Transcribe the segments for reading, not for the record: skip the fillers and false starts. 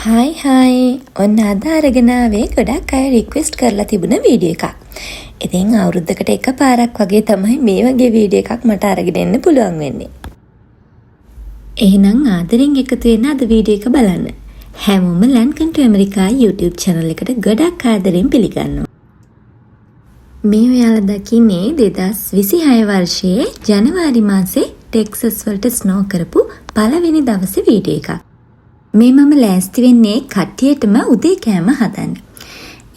Hi ඔන්න අද අරගෙන ආවේ ගොඩක් අය රික්වෙස්ට් කරලා තිබුණ වීඩියෝ එකක්. ඉතින් අවුරුද්දකට එකපාරක් වගේ තමයි මේ වගේ වීඩියෝ එකක් මට අරගෙන එන්න පුළුවන් වෙන්නේ. එහෙනම් ආදරෙන් එකතු වෙන අද වීඩියෝ එක බලන්න. හැමෝම ලන්කන් ටු ඇමරිකා YouTube channel එකට ගොඩක් ආදරෙන් පිළිගන්නවා. මේ ඔයාලා දකින්නේ 2026 වර්ෂයේ ජනවාරි මාසේ ටෙක්සස් වලට ස්නෝ කරපු පළවෙනි දවසේ වීඩියෝ එකක්. මේ මම ලෑස්ති වෙන්නේ කට්ටියටම උදේ කෑම හදන්න.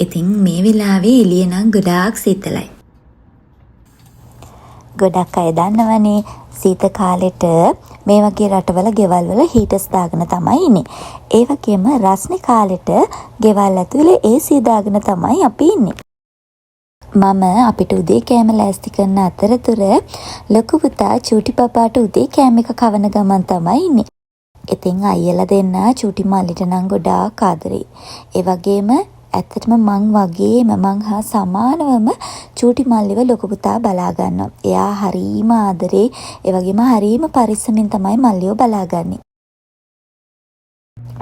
ඉතින් මේ වෙලාවේ එළිය නම් ගොඩාක් සීතලයි. ගොඩක් අය දන්නවනේ සීත කාලෙට මේ වගේ රටවල ගෙවල් වල හීටර්ස් දාගෙන තමයි ඉන්නේ. ඒ වගේම රස්නේ කාලෙට ගෙවල් ඇතුලේ AC දාගෙන තමයි අපි ඉන්නේ. මම අපිට උදේ කෑම ලෑස්ති කරන අතරතුර ලොකු පුතා චූටි පපාට උදේ කෑම එක කවන ගමන් තමයි ඉන්නේ. ඉතින් අයියලා දෙන්න චූටි මල්ලිට නම් ගොඩාක් ආදරෙයි. ඒ වගේම ඇත්තටම මං හා සමානවම චූටි මල්ලිව ලොකු පුතා බලා ගන්නවා. එයා හරීම ආදරේ, ඒ වගේම හරීම පරිස්සමින් තමයි මල්ලිව බලාගන්නේ.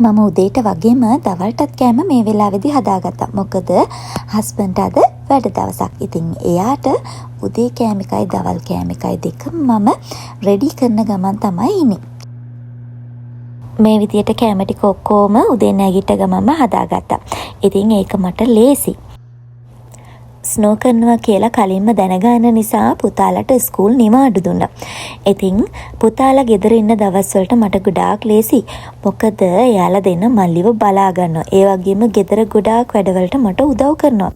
මම උදේට වගේම දවල්ටත් කෑම මේ වෙලාවේදී හදාගත්තා. මොකද හස්බන්ඩ් අද වැඩ දවසක්. ඉතින් එයාට උදේ කෑම එකයි දවල් කෑම එකයි දෙකම මම රෙඩි කරන ගමන් තමයි ඉන්නේ. මේ විදියට කෑම ටික ඔක්කොම උදේ නැගිට ගමන්ම හදාගත්තා. ඉතින් ඒක මට ලේසි. ස්නෝ කරනවා කියලා කලින්ම දැනගන්න නිසා පුතාලට ස්කූල් නිවාඩු දුන්නා. ඉතින් පුතාලා ගෙදර ඉන්න දවස් වලට මට ගොඩාක් ලේසි. මොකද එයාලා දෙන්න මල්ලිව බලා ගන්නවා. ඒ වගේම ගෙදර ගොඩාක් වැඩවලට මට උදව් කරනවා.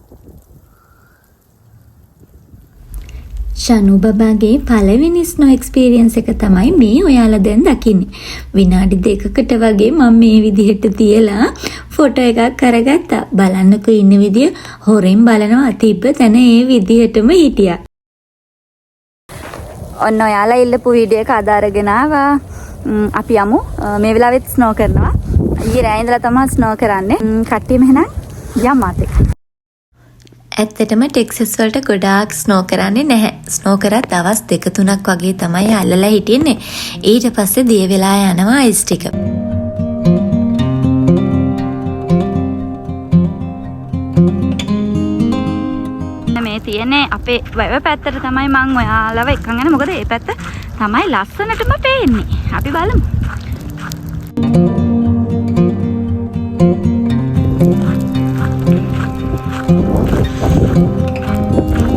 ශනු බබාගේ පළවෙනි ස්නෝ එක්ස්පීරියන්ස් එක තමයි මේ ඔයාලා දැන් දකින්නේ. විනාඩි 2කට වගේ මම මේ විදිහට තියලා ෆොටෝ එකක් අරගත්තා. බලන්නකෝ ඉන්න විදිය හොරෙන් බලනවා තිබ්බ තැන ඒ විදිහටම හිටියා. ඔන්න ඔයාලා ඉල්ලපු වීඩියෝ එක අද අරගෙන ආවා. අපි යමු. මේ වෙලාවෙත් ස්නෝ කරනවා. ඊයේ රෑ ඉඳලා තමයි ස්නෝ කරන්නේ. කට්ටියම එහෙනම් යමු අතේ. ඇත්තටම ටෙක්සස් වලට ගොඩාක් ස්නෝ කරන්නේ නැහැ. ස්නෝ කරත් දවස් 2-3ක් වගේ තමයි අල්ලලා හිටින්නේ. ඊට පස්සේ දිය වෙලා යනවා අයිස් ටික. මේ තියෙන්නේ අපේ වැව පැත්තට තමයි මම ඔයාලව එක්කන් යන්නේ. මොකද මේ පැත්ත තමයි ලස්සනටම පේන්නේ. අපි බලමු.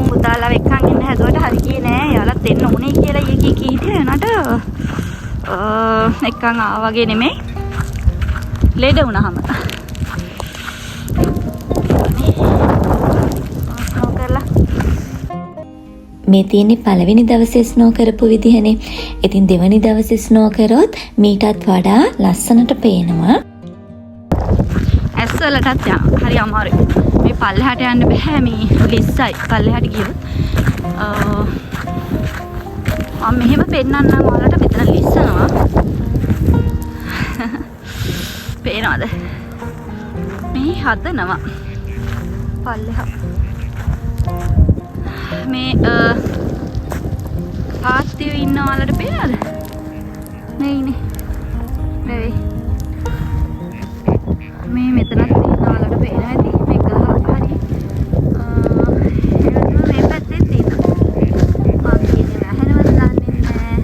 පුතාලා එක්කන් ඉන්න හැදුවට හරි ගියේ නෑ. යාළුවත් එන්න ඕනේ කියලා ඊකී කීටේ නට එක්කන් ආවා වගේ නෙමෙයි. ලෙඩ වුණාම. ස්නෝ කරලා මේ තියෙන්නේ පළවෙනි දවසේ ස්නෝ කරපු විදිහනේ. ඉතින් දෙවෙනි දවසේ ස්නෝ කරොත් මීටත් වඩා ලස්සනට පේනවා. ඇස්වලටත් යනවා. හරි අමාරුයි. මේ පල්ලෙහාට යන්න බෑ. මේ ලිස්සයි පල්ලෙහාට ගියොත්. මම මෙහෙම පෙන්නන්නම් ඔයාලට. මෙතන ලිස්සනවා. පේනවද? මේ හදනවා. පල්ලෙහා. මේ පාත්තිය ඉන්න ඔයාලට පේනවද? මේ ඉන්නේ. නෙවෙයි. මේ මෙතනත් තියෙන ඔයාලට පේන ඇති. මේ ගහ හරි මේ පැත්තේ තියෙනවා. මම කියන්නේ ඇහෙනවද දන්නේ නැහැ.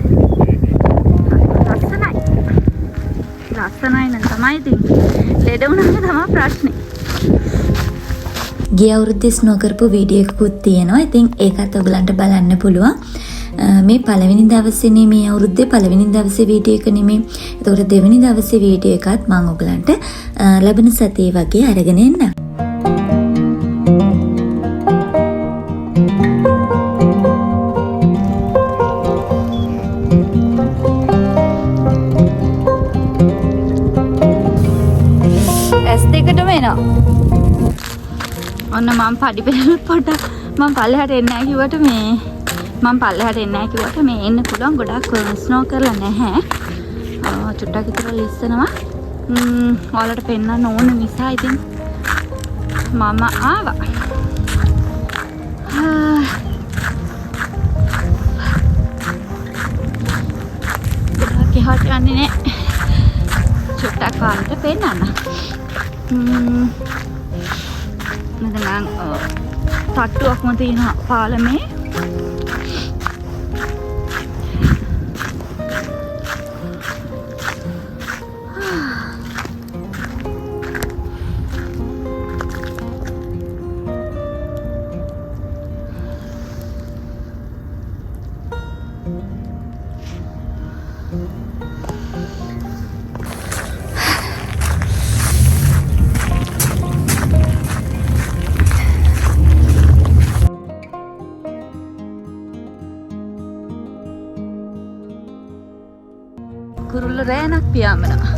ලස්සනයි නම් තමයි තියෙන්නේ. ලෙඩ වුණාම තමයි ප්‍රශ්නේ. ගිය අවුරුද්දේ ස්නෝ කරපු වීඩියෝ එකකුත් තියෙනවා. ඉතින් ඒකත් ඔයගලන්ට බලන්න පුළුවන්. මේ පළවෙනි දවසේනේ මේ අවුරුද්දේ පළවෙනි දවසේ වීඩියෝ එක නෙමෙයි. ඒතකොට දෙවෙනි දවසේ වීඩියෝ එකත් මම ඔයගලන්ට ලැබෙන සතියේ වගේ අරගෙන එන්න. S2ටම එනවා. ඔන්න මම පඩි පෙරළුත් පොඩ්ඩක් මම පල්ලෙහාට එන්නේ නැහැ කිව්වට මම පල්ලෙහාට එන්නේ නැහැ කිව්වට මේ එන්න පුළුවන්. ගොඩක් ස්නෝ කරලා නැහැ. චුට්ටක් විතර ලිස්සනවා. ඔයාලට පෙන්නන්න ඕන නිසා ඉතින් මම ආවා. ගොඩක් එහාට යන්නේ නැහැ. චුට්ටක් කාලට පෙන්නන්න. මෙතන තට්ටුවක්ම තියෙනවා පාලමේ. කුරුල්ල රෑනක් පියාඹනවා.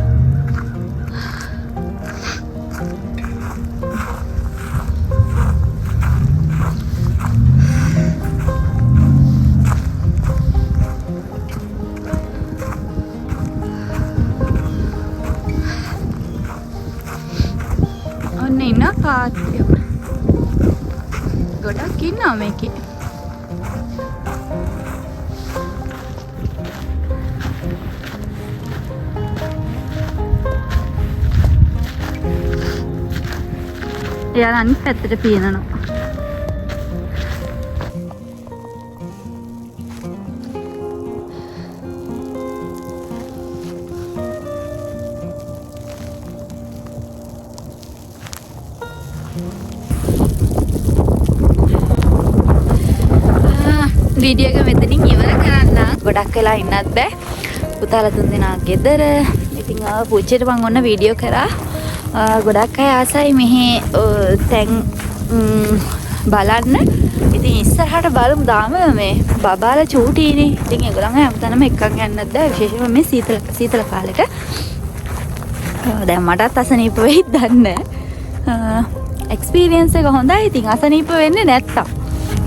ඔන්න ඉන්න කාත්‍යය. ගොඩක් ඉන්නවා මේකේ. එයාලා අනිත් පැත්තට පියනනවා. වීඩියෝ එක මෙතනින් ඉවර කරන්න. ගොඩක් වෙලා ඉන්නත් බෑ. පුතාලා තුන්දෙනා ගෙදර. ඉතින් පුච්චිට මම ඔන්න වීඩියෝ කරා. ගොඩක් අය ආසයි මෙහි තැන් බලන්න. ඉතින් ඉස්සරහට බලමු. දාම මේ බබාලා චූටිනේ. ඉතින් ඒගොල්ලන් හැමතැනම එක්කන් යන්නත් බෑ. විශේෂයෙන්ම මේ සීතල කාලෙට. දැන් මටත් අසනීප වෙයිද දන්නේ නැහැ. එක්ස්පීරියන්ස් එක හොඳයි. ඉතින් අසනීප වෙන්නේ නැත්තම්.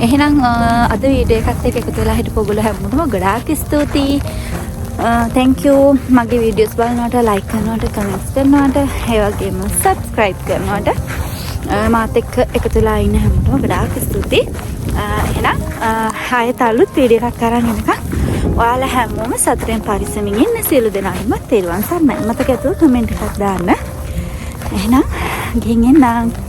එහෙනම් අද වීඩියෝ එකත් එක්ක එකතු වෙලා හිටපු ඔයගොල්ලෝ හැමෝටම ගොඩාක් ස්තුතියි. thank you මගේ වීඩියෝස් බලනවට like කරනවට comments කරනවට ඒ වගේම subscribe කරනවට මාත් එක්ක එකතු වෙලා ඉන්න හැමෝටම ගොඩාක් ස්තුතියි. එහෙනම් ආයෙත් අලුත් වීඩියෝ එකක් අරන් එනකම් ඔයාලා හැමෝම සතුටින් පරිස්සමින් ඉන්න සියලු දෙනාම තෙරුවන් සරණයි. මතක ඇතුව කමෙන්ට් එකක් දාන්න. එහෙනම් ගිහින් එන්නම්.